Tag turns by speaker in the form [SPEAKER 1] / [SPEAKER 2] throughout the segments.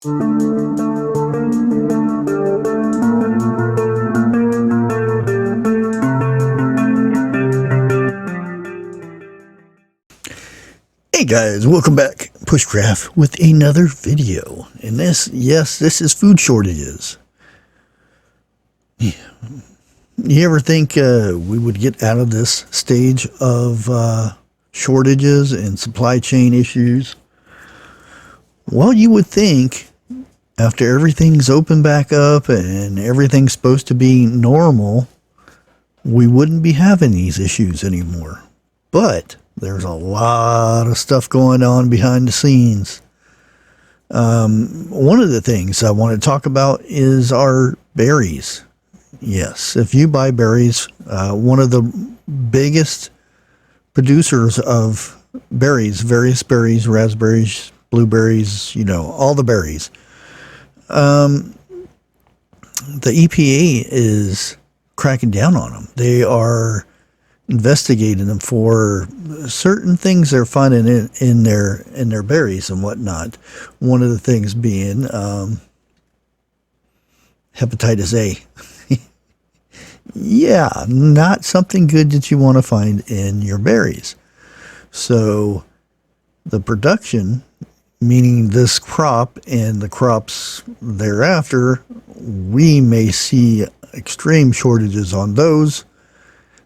[SPEAKER 1] Hey guys, welcome back, Bushcraft, with another video. And this is food shortages. You ever think we would get out of this stage of shortages and supply chain issues? Well, you would think after everything's opened back up and everything's supposed to be normal, we wouldn't be having these issues anymore. But there's a lot of stuff going on behind the scenes. One of the things I want to talk about is our berries. Yes, if you buy berries, one of the biggest producers of berries, various berries, raspberries, blueberries, all the berries. The EPA is cracking down on them. They are investigating them for certain things they're finding in their berries and whatnot. One of the things being hepatitis A. Yeah, not something good that you want to find in your berries. So the production, meaning this crop and the crops thereafter, we may see extreme shortages on those.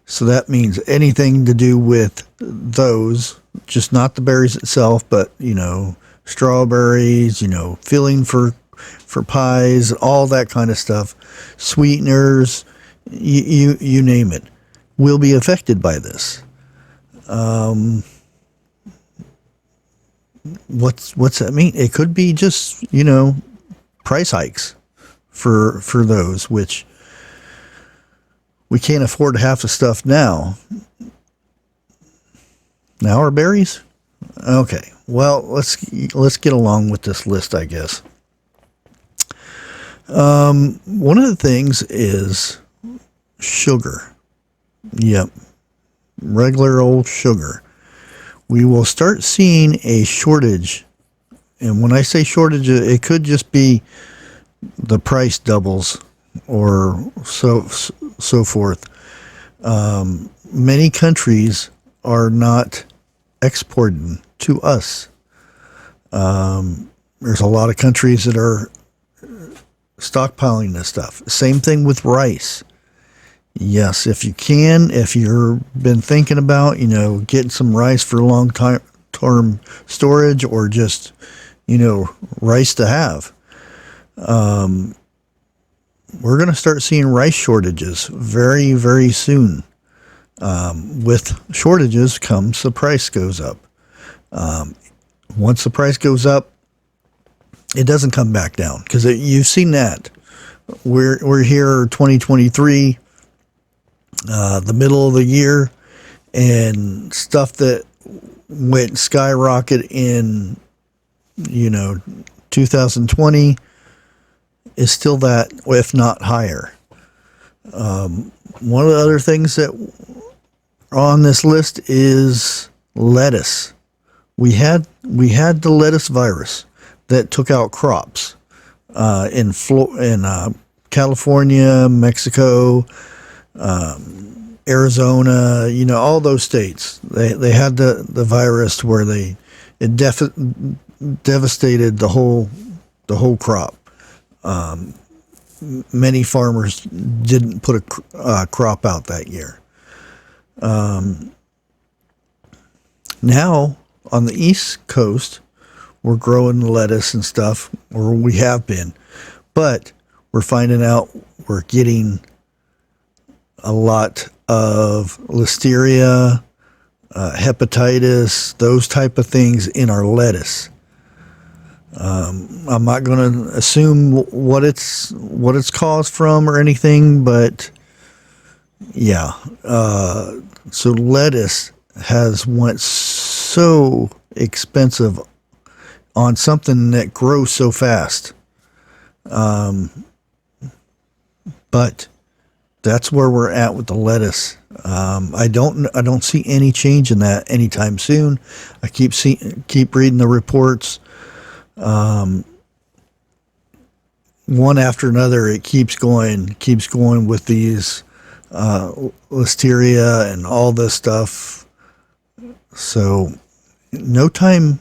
[SPEAKER 1] So that means anything to do with those, just not the berries itself, but, strawberries, filling for pies, all that kind of stuff, sweeteners, you name it, will be affected by this. What's that mean? It could be just, price hikes for those, which we can't afford half the stuff now. Now our berries? Okay, well, let's get along with this list, I guess. One of the things is sugar. Yep, regular old sugar. We will start seeing a shortage. And when I say shortage, it could just be the price doubles or so forth. Many countries are not exporting to us. There's a lot of countries that are stockpiling this stuff. Same thing with rice. Yes, if you can, if you've been thinking about, getting some rice for long-term storage or just, rice to have. We're going to start seeing rice shortages very, very soon. With shortages comes the price goes up. Once the price goes up, it doesn't come back down because you've seen that. We're here 2023, the middle of the year, and stuff that went skyrocket in 2020 is still that, if not higher. One of the other things that are on this list is lettuce. We had the lettuce virus that took out crops in California, Mexico, Arizona, all those states. They had the virus where it devastated the whole crop. Many farmers didn't put a crop out that year. Now on the East Coast, we're growing lettuce and stuff, or we have been, but we're finding out we're getting a lot of listeria, hepatitis, those type of things in our lettuce. I'm not going to assume what it's caused from or anything, but yeah. So lettuce has went so expensive on something that grows so fast. But that's where we're at with the lettuce. I don't see any change in that anytime soon. I keep reading the reports. one after another, it keeps going with these listeria and all this stuff. So no time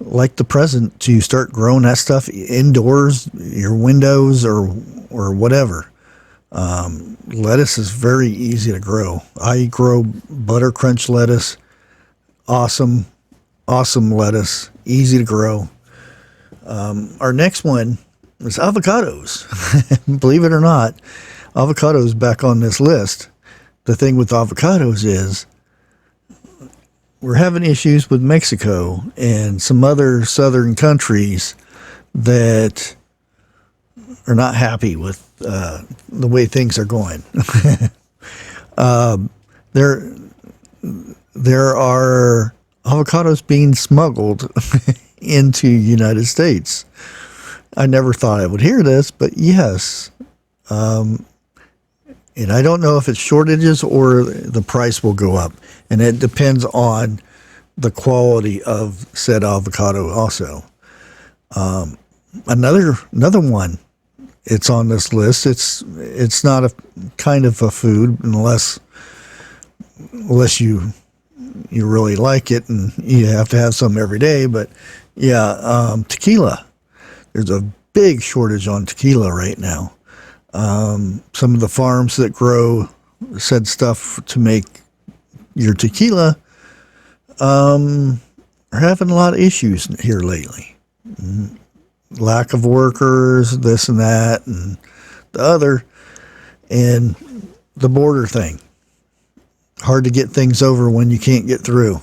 [SPEAKER 1] like the present to start growing that stuff indoors, your windows or whatever. Lettuce is very easy to grow. I grow butter crunch lettuce. Awesome lettuce, easy to grow. Our next one is avocados. Believe it or not, avocados back on this list. The thing with avocados is we're having issues with Mexico and some other southern countries that are not happy with the way things are going. There are avocados being smuggled into United States. I never thought I would hear this, but yes. And I don't know if it's shortages or the price will go up. And it depends on the quality of said avocado also. Another one, it's on this list. It's not a kind of a food unless you really like it and you have to have some every day. But yeah, tequila. There's a big shortage on tequila right now. Some of the farms that grow said stuff to make your tequila are having a lot of issues here lately. Lack of workers, this and that, and the other, and the border thing. Hard to get things over when you can't get through.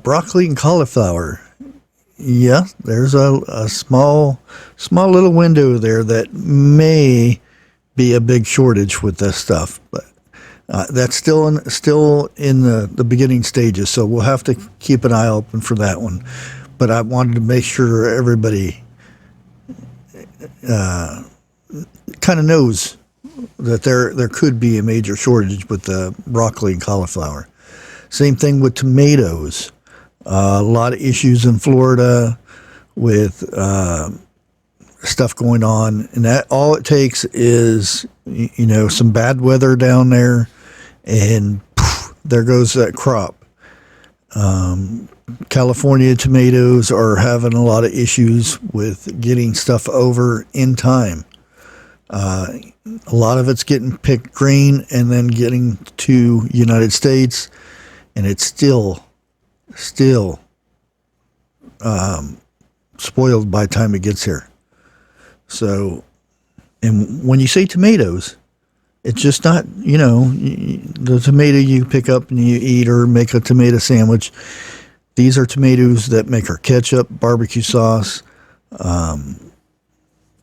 [SPEAKER 1] Broccoli and cauliflower. Yeah, there's a small little window there that may be a big shortage with this stuff, but that's still in the beginning stages, so we'll have to keep an eye open for that one. But I wanted to make sure everybody kind of knows that there could be a major shortage with the broccoli and cauliflower. Same thing with tomatoes. A lot of issues in Florida with stuff going on, and that all it takes is some bad weather down there, and poof, there goes that crop. California tomatoes are having a lot of issues with getting stuff over in time. A lot of it's getting picked green and then getting to United States, and it's still spoiled by the time it gets here. So, and when you say tomatoes, it's just not, the tomato you pick up and you eat or make a tomato sandwich. These are tomatoes that make our ketchup, barbecue sauce,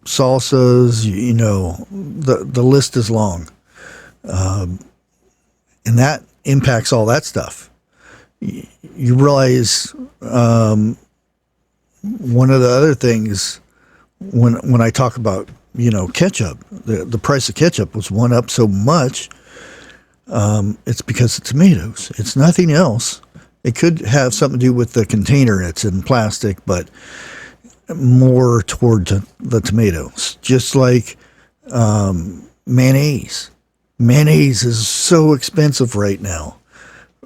[SPEAKER 1] salsas, the list is long. And that impacts all that stuff. You realize one of the other things when I talk about ketchup, the price of ketchup was went up so much. It's because of tomatoes. It's nothing else. It could have something to do with the container. It's in plastic, but more toward the tomatoes. Just like mayonnaise. Mayonnaise is so expensive right now.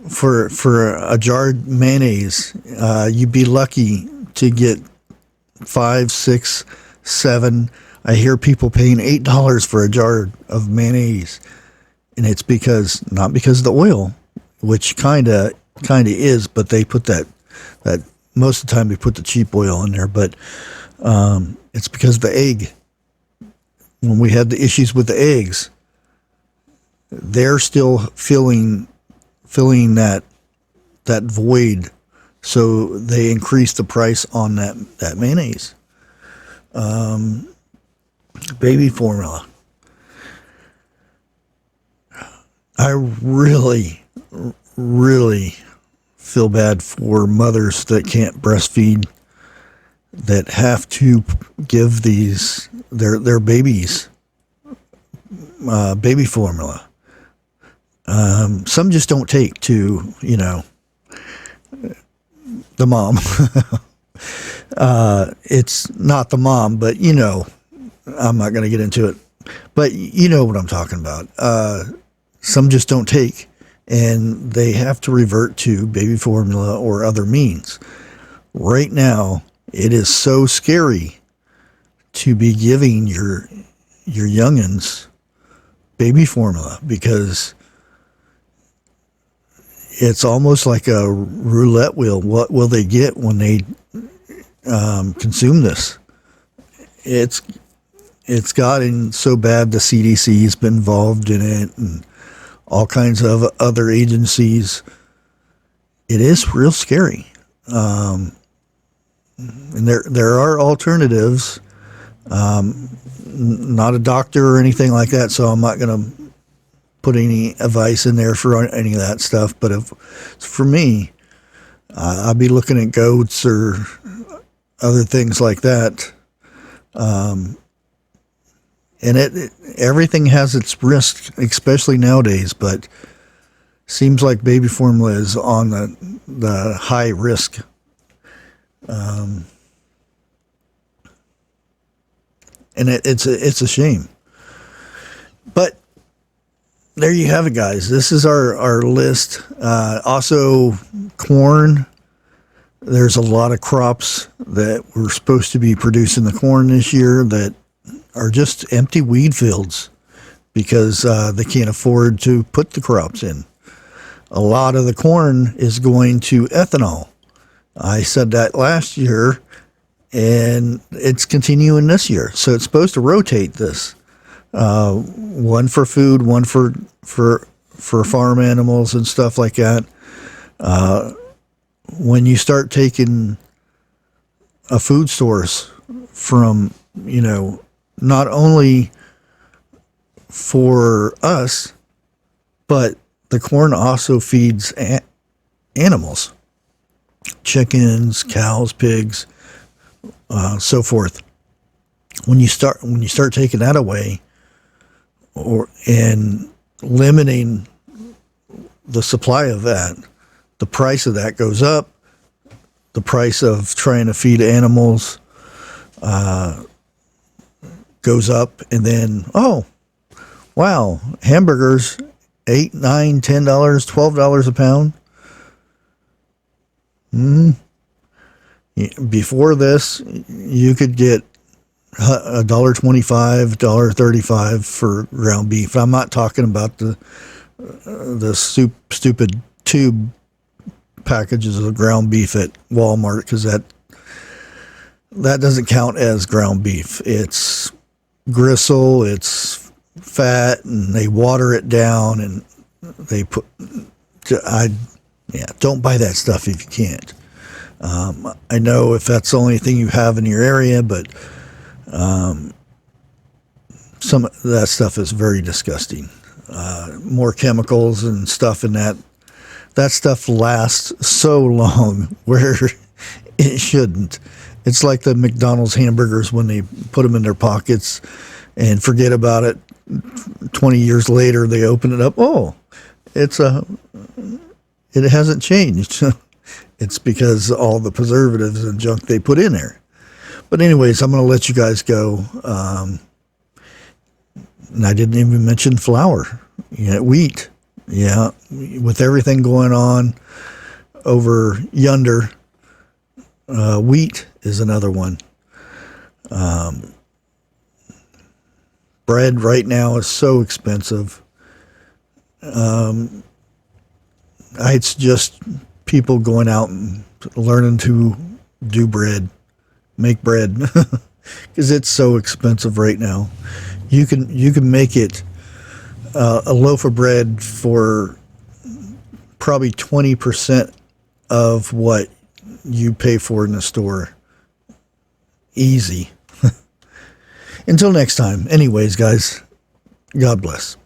[SPEAKER 1] For a jarred mayonnaise, you'd be lucky to get 5, 6, 7. I hear people paying $8 for a jar of mayonnaise, and it's not because of the oil, which kind of is, but they put that most of the time they put the cheap oil in there, but it's because of the egg. When we had the issues with the eggs, they're still filling that void, so they increase the price on that mayonnaise. Baby formula. I really, really feel bad for mothers that can't breastfeed, that have to give their babies baby formula. Some just don't take to, the mom. It's not the mom, but you know, I'm not going to get into it. But you know what I'm talking about. Some just don't take, and they have to revert to baby formula or other means. Right now, it is so scary to be giving your youngins baby formula, because it's almost like a roulette wheel. What will they get when they consume this? It's gotten so bad the CDC's been involved in it, and all kinds of other agencies. It is real scary. And there are alternatives. Not a doctor or anything like that, so I'm not going to put any advice in there for any of that stuff. But for me, I'd be looking at goats or other things like that. And everything has its risk, especially nowadays, but seems like baby formula is on the high risk. And it's a shame. But there you have it, guys. This is our list. Also, corn. There's a lot of crops that were supposed to be producing the corn this year that are just empty weed fields because they can't afford to put the crops in. A lot of the corn is going to ethanol. I said that last year, and it's continuing this year. So it's supposed to rotate this. One for food, one for farm animals and stuff like that. When you start taking a food source from, not only for us, but the corn also feeds animals, chickens, cows, pigs, so forth. When you start taking that away, and limiting the supply of that, the price of that goes up. The price of trying to feed animals goes up, and then wow, hamburgers $8, $9, $10, $12 a pound. Before this, you could get $1.25, $1.35 for ground beef. I'm not talking about the stupid tube packages of ground beef at Walmart, because that doesn't count as ground beef. It's gristle, it's fat, and they water it down, and they put. Don't buy that stuff if you can't. I know if that's the only thing you have in your area, but some of that stuff is very disgusting. More chemicals and stuff in that. That stuff lasts so long where it shouldn't. It's like the McDonald's hamburgers when they put them in their pockets and forget about it. 20 years later, they open it up. Oh, it hasn't changed. It's because all the preservatives and junk they put in there. But anyways, I'm going to let you guys go. And I didn't even mention flour. Wheat. Yeah, with everything going on over yonder, wheat is another one. Bread right now is so expensive. I'd suggest people going out and learning to do bread, make bread, because it's so expensive right now. You can make it a loaf of bread for probably 20% of what you pay for in the store. Easy. Until next time. Anyways, guys, God bless.